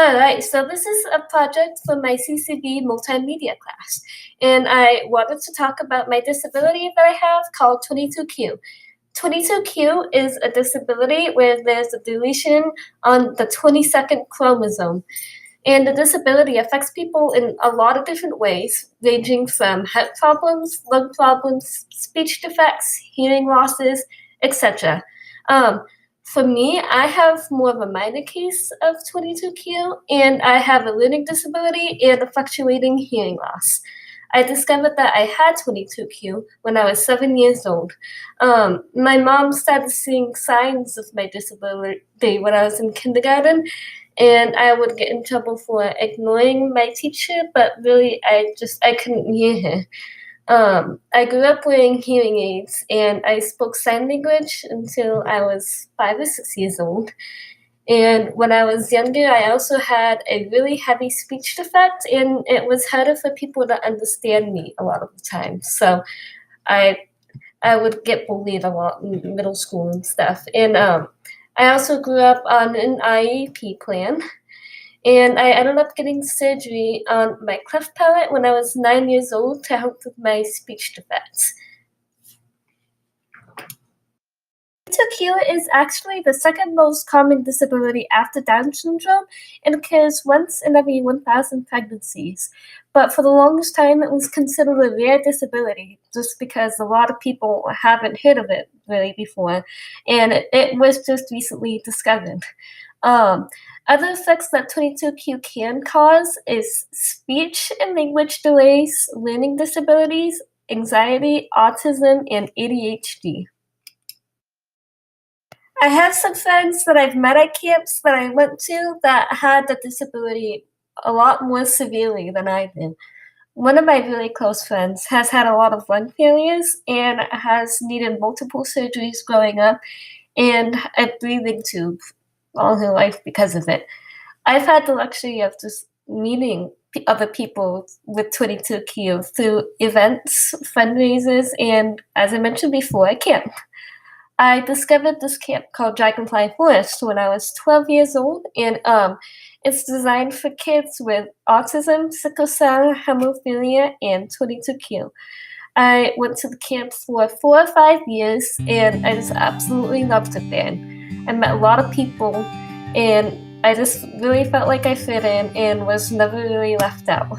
Alright, so this is a project for my CCV multimedia class, and I wanted to talk about my disability that I have called 22q. 22q is a disability where there's a deletion on the 22nd chromosome, and the disability affects people in a lot of different ways, ranging from heart problems, lung problems, speech defects, hearing losses, etc. For me, I have more of a minor case of 22q, and I have a learning disability and a fluctuating hearing loss. I discovered that I had 22q when I was 7 years old. My mom started seeing signs of my disability when I was in kindergarten, and I would get in trouble for ignoring my teacher, but really I couldn't hear her. I grew up wearing hearing aids, and I spoke sign language until I was 5 or 6 years old. And when I was younger, I also had a really heavy speech defect, and it was harder for people to understand me a lot of the time. So I would get bullied a lot in middle school and stuff. And I also grew up on an IEP plan. And I ended up getting surgery on my cleft palate when I was 9 years old to help with my speech defects. 22q is actually the second most common disability after Down syndrome and occurs once in every 1,000 pregnancies. But for the longest time, it was considered a rare disability just because a lot of people haven't heard of it really before, and it was just recently discovered. Other effects that 22q can cause is speech and language delays, learning disabilities, anxiety, autism, and ADHD. I have some friends that I've met at camps that I went to that had the disability a lot more severely than I did. One of my really close friends has had a lot of lung failures and has needed multiple surgeries growing up and a breathing tube all her life because of it. I've had the luxury of just meeting other people with 22q through events, fundraisers, and, as I mentioned before, a camp. I discovered this camp called Dragonfly Forest when I was 12 years old, and it's designed for kids with autism, sickle cell, hemophilia, and 22q. I went to the camp for 4 or 5 years, and I just absolutely loved it there. I met a lot of people, and I just really felt like I fit in and was never really left out.